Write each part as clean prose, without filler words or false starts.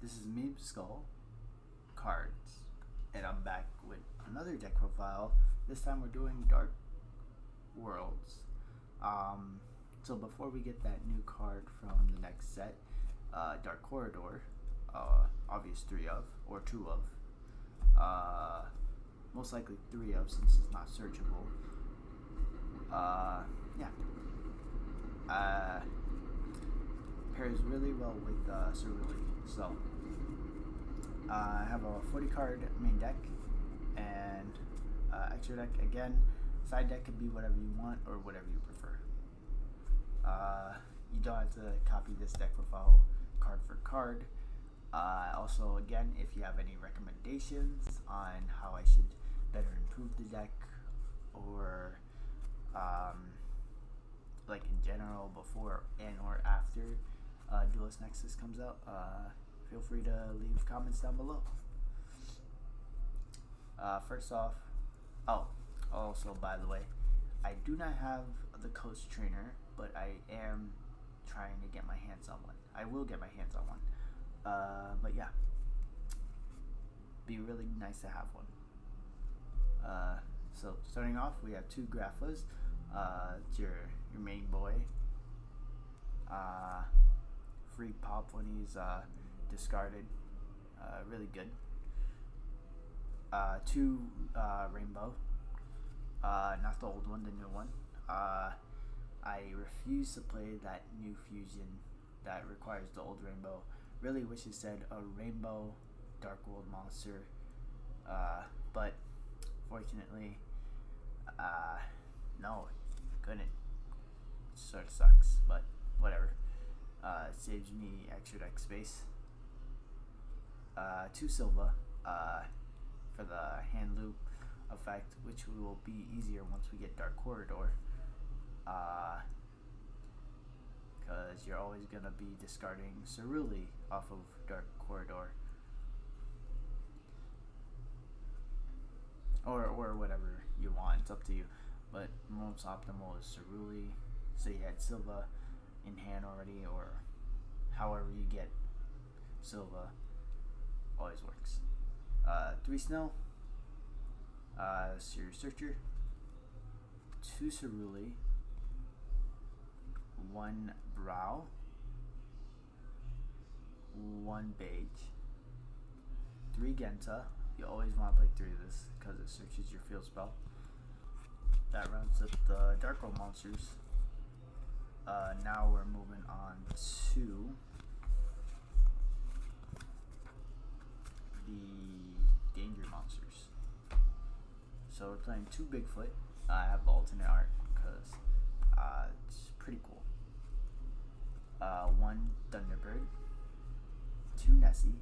This is me, Skull Cards, and I'm back with another deck profile. This time we're doing Dark Worlds. So before we get that new card from the next set, Dark Corridor, obvious 3 of, or 2 of, most likely 3 of since it's not searchable. Pairs really well with Cerulli. So I have a 40 card main deck and extra deck again. Side deck could be whatever you want or whatever you prefer. You don't have to copy this deck profile card for card. Also, again, if you have any recommendations on how I should better improve the deck or like in general before and or after Duelist Nexus comes out, feel free to leave comments down below. First off, also by the way, I do not have the Coach Trainer, but I am trying to get my hands on one. I will get my hands on one. But yeah, be really nice to have one. So starting off, we have 2 Graplas. It's your main boy. Free pop when he's discarded. Really good. 2 Rainbow. Not the old one, the new one. I refuse to play that new fusion that requires the old Rainbow. Really wish it said a Rainbow Dark World monster. But fortunately, no, couldn't. It sort of sucks, but whatever. It saves me extra deck space. 2 Silva for the hand loop effect, which will be easier once we get Dark Corridor. Because you're always going to be discarding Cerulli off of Dark Corridor. Or whatever you want, it's up to you. But most optimal is Cerulli. Say you had Silva in hand already, or however you get Silva, always works. 3 Snow, so your Searcher, 2 Cerulli, 1 Brow, 1 Beige, 3 Genta. You always want to play 3 of this because it searches your field spell. That rounds up the Dark World monsters. Now we're moving on to the Danger monsters. So we're playing 2 Bigfoot. I have the alternate art because it's pretty cool. 1 Thunderbird, 2 Nessie,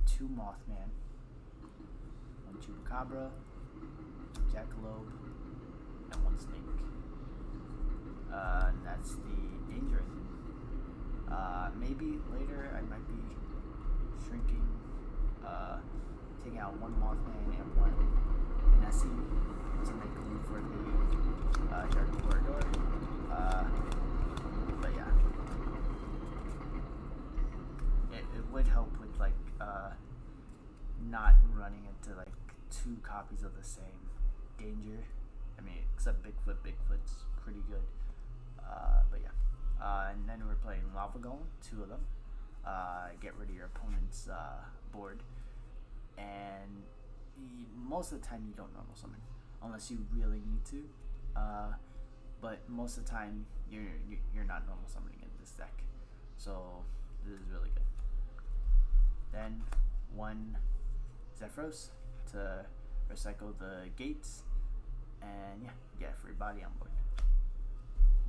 2 Mothman, 1 Chupacabra, Jackalope, and 1 Snake. And that's the Danger engine. Maybe later I might be shrinking, taking out 1 Mothman and 1 Nessie to make room for the Dark Corridor. But yeah, it would help with like not running into like 2 copies of the same Danger. I mean, except Bigfoot's pretty good. But yeah, and then we're playing Lava Golem, 2 of them. Get rid of your opponent's board, and most of the time you don't normal summon unless you really need to. But most of the time you're not normal summoning in this deck, so this is really good. Then 1 Zephyros to recycle the gates, and yeah, get a free body on board.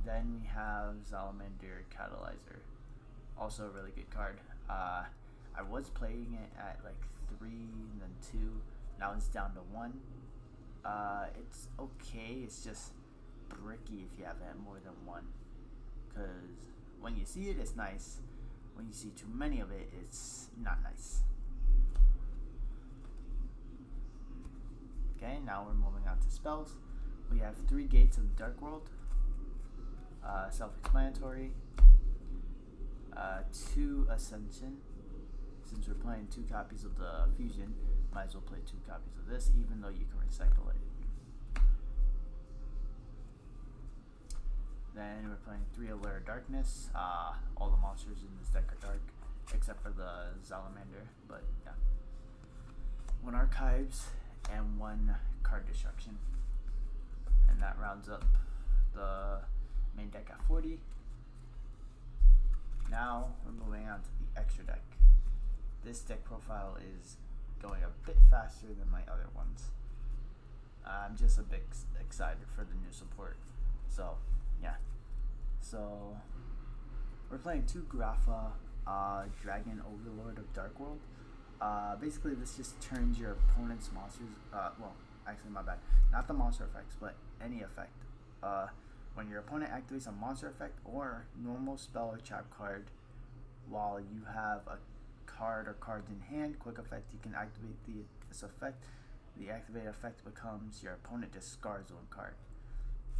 Then we have Salamander Catalyzer, also a really good card. I was playing it at like 3 and then 2, now it's down to 1. It's okay, it's just bricky if you have it more than 1, because when you see it, it's nice. When you see too many of it, it's not nice. Okay, now we're moving on to spells. We have 3 Gates of the Dark World. Self-explanatory. 2 Ascension. Since we're playing 2 copies of the Fusion, might as well play 2 copies of this, even though you can recycle it. Then we're playing 3 Allure Darkness. All the monsters in this deck are dark, except for the Salamander, but yeah. 1 Archives and 1 Card Destruction. And that rounds up the main deck at 40. Now we're moving on to the extra deck. This deck profile is going a bit faster than my other ones. I'm just a bit excited for the new support. So, yeah. So, we're playing 2 Grapha, Dragon Overlord of Dark World. Basically, this just turns your opponent's monsters, well, actually, my bad. Not the monster effects, but any effect. When your opponent activates a monster effect or normal spell or trap card, while you have a card or cards in hand, quick effect, you can activate this effect. The activated effect becomes your opponent discards 1 card.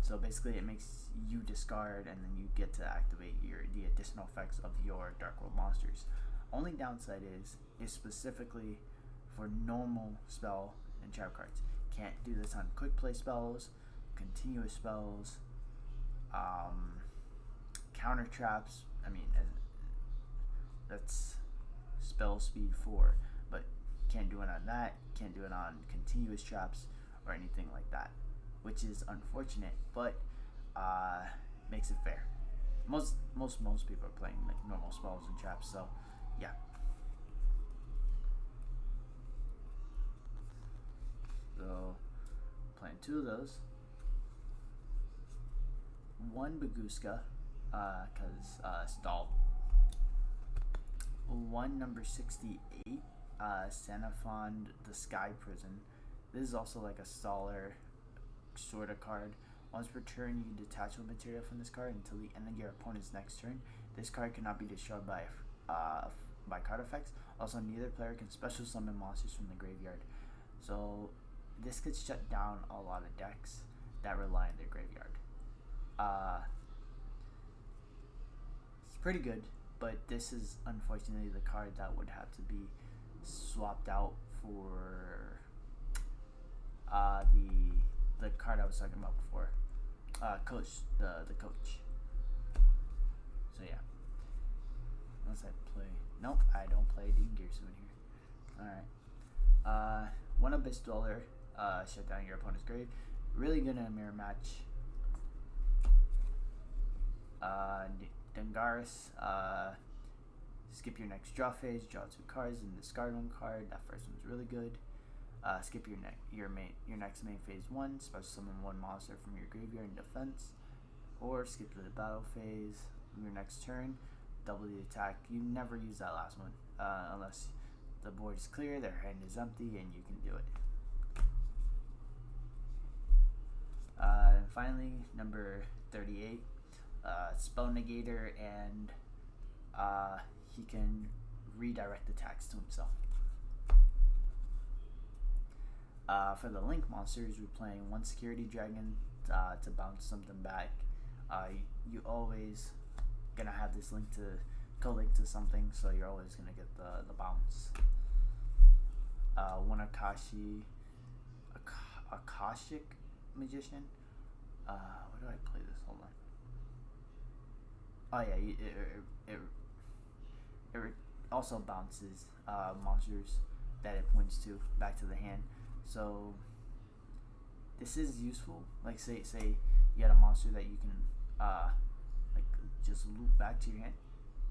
So basically it makes you discard and then you get to activate the additional effects of your Dark World monsters. Only downside is it's specifically for normal spell and trap cards. Can't do this on quick play spells, continuous spells, counter traps. I mean, that's spell speed 4, but can't do it on that, can't do it on continuous traps or anything like that, which is unfortunate, but makes it fair. Most people are playing like normal spells and traps, so yeah. So playing 2 of those, 1 Baguska, cause stall. 1 number 68, Sanafond the Sky Prison. This is also like a staller sort of card. Once per turn, you detach a material from this card until the end of your opponent's next turn. This card cannot be destroyed by card effects. Also, neither player can special summon monsters from the graveyard. So this could shut down a lot of decks that rely on their graveyard. It's pretty good, but this is unfortunately the card that would have to be swapped out for the card I was talking about before, Coach, the Coach. So yeah, unless I play, nope, I don't play Dean Gearsuit here. All right, 1 Abyss Dweller, shut down your opponent's grave. Really good in a mirror match. Dengaris, skip your next draw phase, draw 2 cards and discard 1 card. That first one's really good. Skip your next main phase 1, special summon 1 monster from your graveyard in defense, or skip to the battle phase. Your next turn, double the attack. You never use that last one unless the board is clear, their hand is empty, and you can do it. And finally, number 38, Spell Negator, and he can redirect attacks to himself. For the Link monsters, we're playing 1 Security Dragon to bounce something back. You always gonna have this link to co-link to something, so you're always gonna get the bounce. 1 Akashic Magician. Where do I play this? Hold on. Oh yeah, it also bounces monsters that it points to back to the hand. So this is useful. Like say you had a monster that you can like just loop back to your hand.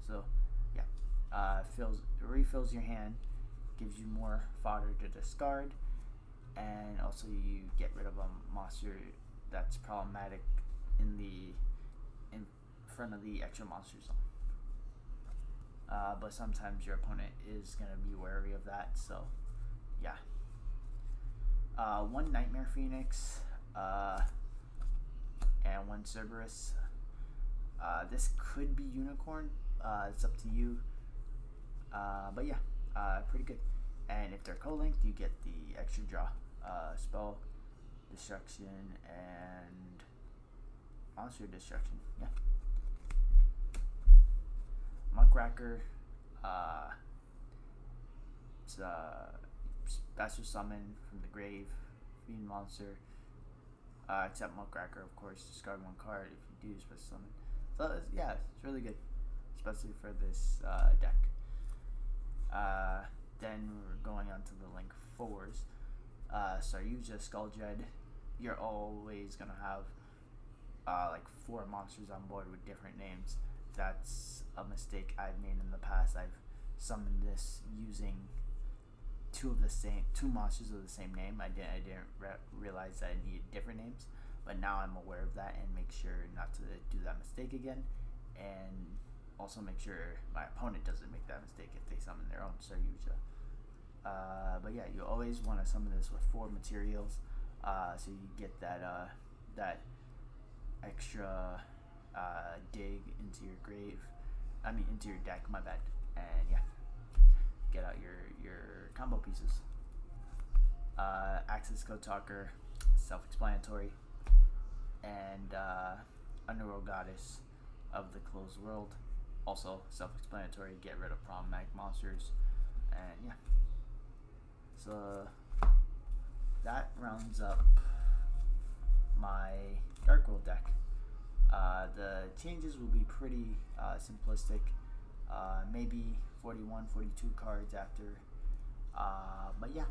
So yeah, refills your hand, gives you more fodder to discard, and also you get rid of a monster that's problematic in front of the extra monster zone. But sometimes your opponent is gonna be wary of that. So yeah. 1 Nightmare Phoenix, and 1 Cerberus. This could be Unicorn. It's up to you. But yeah, pretty good. And if they're co-linked, you get the extra draw, spell destruction, and monster destruction. Yeah. Muckracker. It's special summon from the grave, fiend monster. Except Muckracker, of course, discard one card if you do special summon. So yeah, it's really good, especially for this deck. Then we're going on to the Link 4s. Saryuja, Skull Dread. You're always gonna have like 4 monsters on board with different names. That's a mistake I've made in the past. I've summoned this using two monsters of the same name. I didn't realize that I needed different names, but now I'm aware of that and make sure not to do that mistake again, and also make sure my opponent doesn't make that mistake if they summon their own Saryuja. But yeah, you always want to summon this with 4 materials, so you get that extra dig into your into your deck. My bad. And yeah, get out your combo pieces. Access Code Talker, self-explanatory, and Underworld Goddess of the Closed World, also self-explanatory. Get rid of problematic monsters, and yeah. So that rounds up my Dark World deck. The changes will be pretty simplistic. Maybe 41, 42 cards after. But yeah,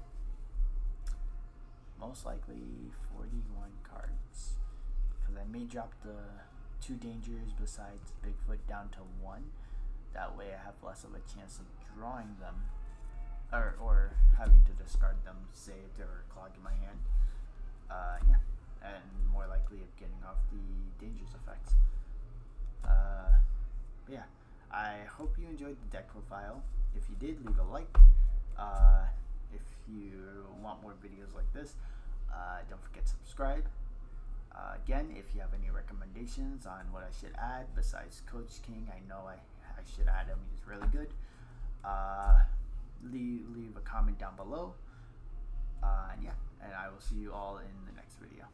most likely 41 cards. Because I may drop the 2 dangers besides Bigfoot down to 1. That way I have less of a chance of drawing them. Or having to discard them, say if they were clogged in my hand. Yeah. And more likely of getting off the dangerous effects. Yeah, I hope you enjoyed the deck profile. If you did, leave a like. If you want more videos like this, don't forget to subscribe. Again, if you have any recommendations on what I should add besides Coach King, I know I should add him. He's really good. Leave a comment down below. And yeah, and I will see you all in the next video.